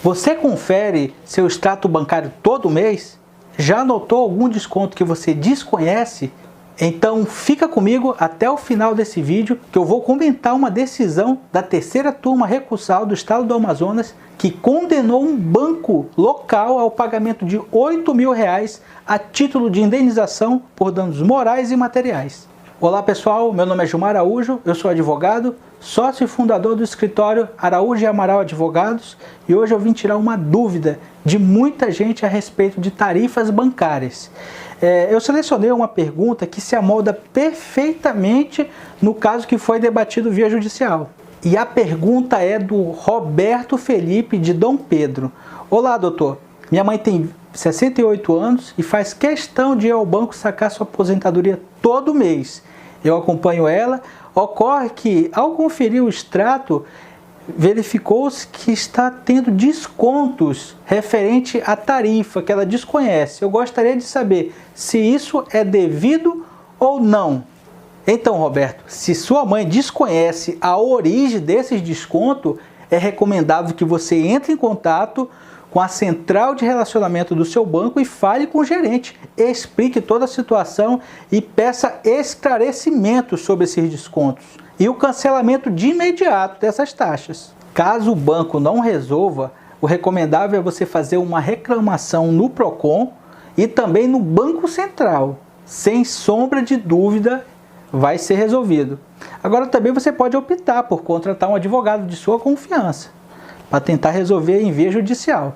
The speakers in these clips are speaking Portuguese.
Você confere seu extrato bancário todo mês? Já notou algum desconto que você desconhece? Então fica comigo até o final desse vídeo que eu vou comentar uma decisão da terceira turma recursal do estado do Amazonas que condenou um banco local ao pagamento de R$8.000 a título de indenização por danos morais e materiais. Olá pessoal, meu nome é Gilmar Araújo, eu sou advogado, sócio e fundador do escritório Araújo e Amaral Advogados e hoje eu vim tirar uma dúvida de muita gente a respeito de tarifas bancárias. Eu selecionei uma pergunta que se amolda perfeitamente no caso que foi debatido via judicial. E a pergunta é do Roberto Felipe de Dom Pedro. Olá doutor, minha mãe tem 68 anos e faz questão de ir ao banco sacar sua aposentadoria todo mês. Eu acompanho ela, ocorre que ao conferir o extrato, verificou-se que está tendo descontos referente à tarifa que ela desconhece. Eu gostaria de saber se isso é devido ou não. Então, Roberto, se sua mãe desconhece a origem desses descontos, é recomendável que você entre em contato com a central de relacionamento do seu banco e fale com o gerente, explique toda a situação e peça esclarecimento sobre esses descontos e o cancelamento de imediato dessas taxas. Caso o banco não resolva, o recomendável é você fazer uma reclamação no Procon e também no Banco Central. Sem sombra de dúvida, vai ser resolvido. Agora também você pode optar por contratar um advogado de sua confiança para tentar resolver em via judicial.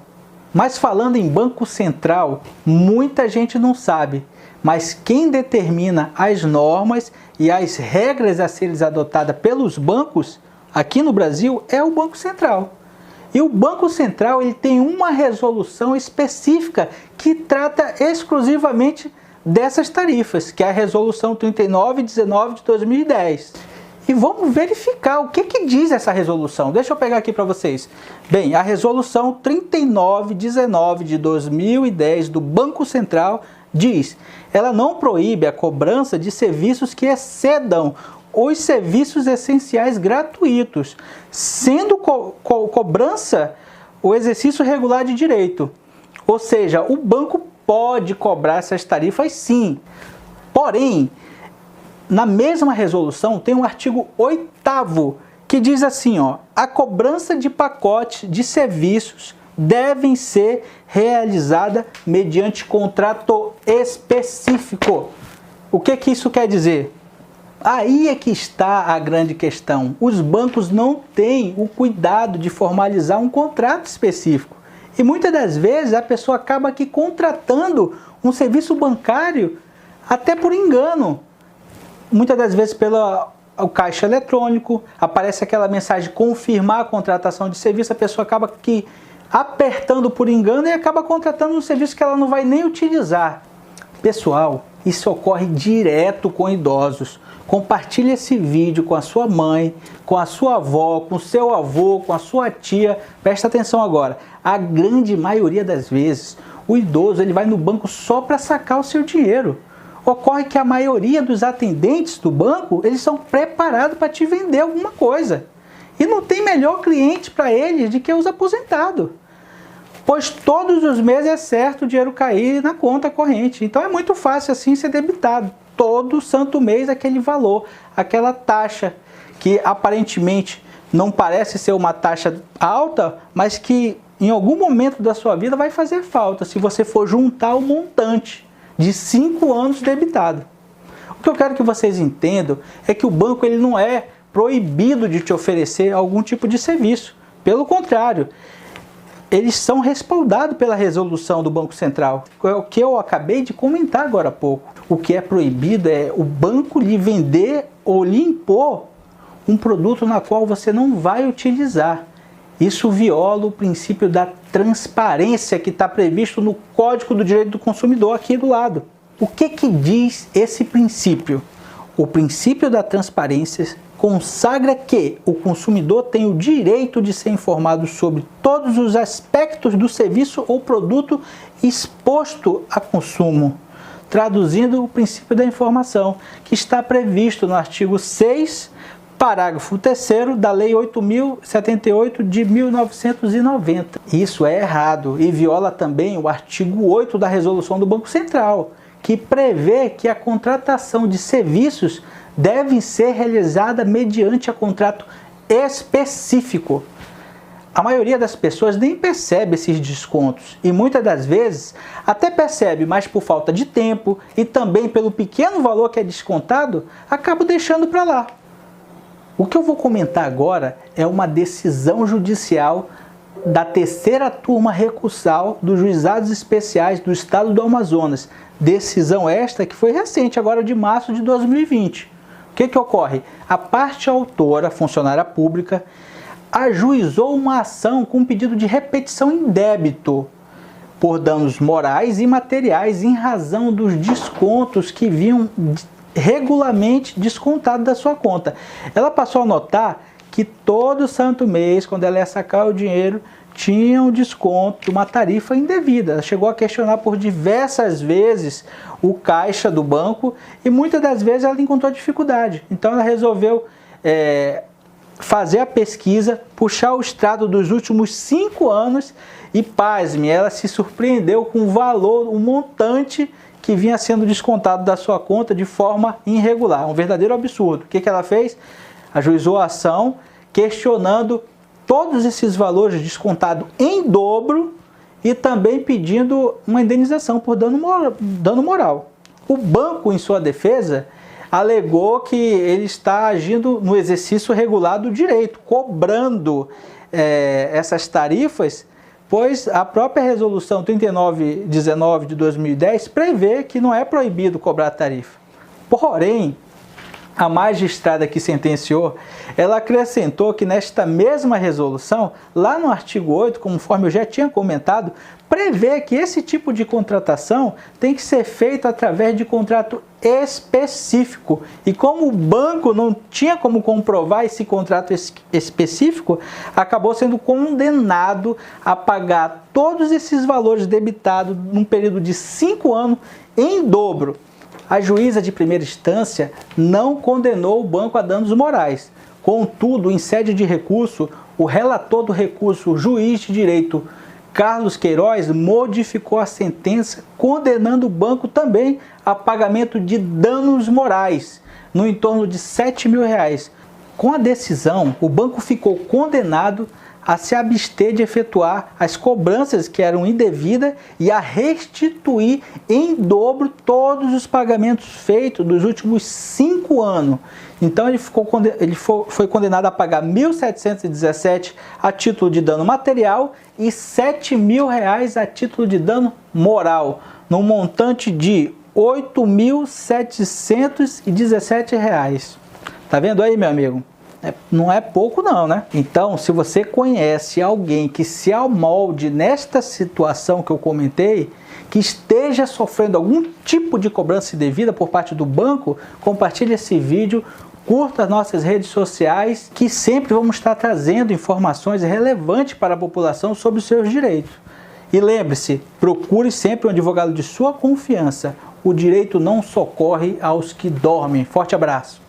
Mas falando em Banco Central, muita gente não sabe, mas quem determina as normas e as regras a serem adotadas pelos bancos aqui no Brasil é o Banco Central. E o Banco Central ele tem uma resolução específica que trata exclusivamente dessas tarifas, que é a Resolução 3919 de 2010. E vamos verificar o que diz essa resolução. Deixa eu pegar aqui para vocês. Bem, a Resolução 3919 de 2010 do Banco Central diz: ela não proíbe a cobrança de serviços que excedam os serviços essenciais gratuitos, sendo cobrança o exercício regular de direito. Ou seja, o banco pode cobrar essas tarifas sim. Porém, na mesma resolução tem um artigo 8º que diz assim, a cobrança de pacotes de serviços devem ser realizada mediante contrato específico. O que isso quer dizer? Aí é que está a grande questão. Os bancos não têm o cuidado de formalizar um contrato específico. E muitas das vezes a pessoa acaba aqui contratando um serviço bancário até por engano. Muitas das vezes pelo caixa eletrônico, aparece aquela mensagem confirmar a contratação de serviço, a pessoa acaba aqui apertando por engano e acaba contratando um serviço que ela não vai nem utilizar. Pessoal, isso ocorre direto com idosos. Compartilhe esse vídeo com a sua mãe, com a sua avó, com o seu avô, com a sua tia. Presta atenção agora. A grande maioria das vezes, o idoso ele vai no banco só para sacar o seu dinheiro. Ocorre que a maioria dos atendentes do banco, eles são preparados para te vender alguma coisa. E não tem melhor cliente para eles do que os aposentados. Pois todos os meses é certo o dinheiro cair na conta corrente. Então é muito fácil assim ser debitado. Todo santo mês aquele valor, aquela taxa que aparentemente não parece ser uma taxa alta, mas que em algum momento da sua vida vai fazer falta se você for juntar o montante de 5 anos debitado. O que eu quero que vocês entendam é que o banco ele não é proibido de te oferecer algum tipo de serviço. Pelo contrário, eles são respaldados pela resolução do Banco Central. É o que eu acabei de comentar agora há pouco. O que é proibido é o banco lhe vender ou lhe impor um produto na qual você não vai utilizar. Isso viola o princípio da transparência que está previsto no Código do Direito do Consumidor aqui do lado. O que diz esse princípio? O princípio da transparência consagra que o consumidor tem o direito de ser informado sobre todos os aspectos do serviço ou produto exposto a consumo, traduzindo o princípio da informação, que está previsto no artigo 6, parágrafo 3º da Lei 8.078 de 1990. Isso é errado e viola também o artigo 8 da Resolução do Banco Central, que prevê que a contratação de serviços deve ser realizada mediante a contrato específico. A maioria das pessoas nem percebe esses descontos e muitas das vezes até percebe, mas por falta de tempo e também pelo pequeno valor que é descontado, acaba deixando para lá. O que eu vou comentar agora é uma decisão judicial da 3ª turma recursal dos Juizados Especiais do Estado do Amazonas. Decisão esta que foi recente, agora de março de 2020. O que ocorre? A parte autora, funcionária pública, ajuizou uma ação com pedido de repetição em débito por danos morais e materiais em razão dos descontos que vinham regularmente descontados da sua conta. Ela passou a notar que todo santo mês, quando ela ia sacar o dinheiro, tinha um desconto, uma tarifa indevida. Ela chegou a questionar por diversas vezes o caixa do banco e muitas das vezes ela encontrou dificuldade. Então ela resolveu fazer a pesquisa, puxar o extrato dos últimos 5 anos e, pasme, ela se surpreendeu com o valor, o montante que vinha sendo descontado da sua conta de forma irregular. Um verdadeiro absurdo. O que ela fez? Ajuizou a ação questionando todos esses valores descontados em dobro e também pedindo uma indenização por dano moral. O banco, em sua defesa, alegou que ele está agindo no exercício regular do direito, cobrando essas tarifas, pois a própria resolução 3919 de 2010 prevê que não é proibido cobrar tarifa. Porém, a magistrada que sentenciou, ela acrescentou que nesta mesma resolução, lá no artigo 8, conforme eu já tinha comentado, prevê que esse tipo de contratação tem que ser feito através de contrato específico. E como o banco não tinha como comprovar esse contrato específico, acabou sendo condenado a pagar todos esses valores debitados num período de 5 anos em dobro. A juíza de primeira instância não condenou o banco a danos morais. Contudo, em sede de recurso, o relator do recurso, o juiz de direito Carlos Queiroz, modificou a sentença, condenando o banco também a pagamento de danos morais, no entorno de R$7.000. Com a decisão, o banco ficou condenado a se abster de efetuar as cobranças que eram indevidas e a restituir em dobro todos os pagamentos feitos nos últimos 5 anos. Então ele foi condenado a pagar R$1.717 a título de dano material e R$7.000 a título de dano moral, num montante de R$8.717. Tá vendo aí, meu amigo? Não é pouco não, né? Então, se você conhece alguém que se amolde nesta situação que eu comentei, que esteja sofrendo algum tipo de cobrança indevida por parte do banco, compartilhe esse vídeo, curta as nossas redes sociais, que sempre vamos estar trazendo informações relevantes para a população sobre os seus direitos. E lembre-se, procure sempre um advogado de sua confiança. O direito não socorre aos que dormem. Forte abraço!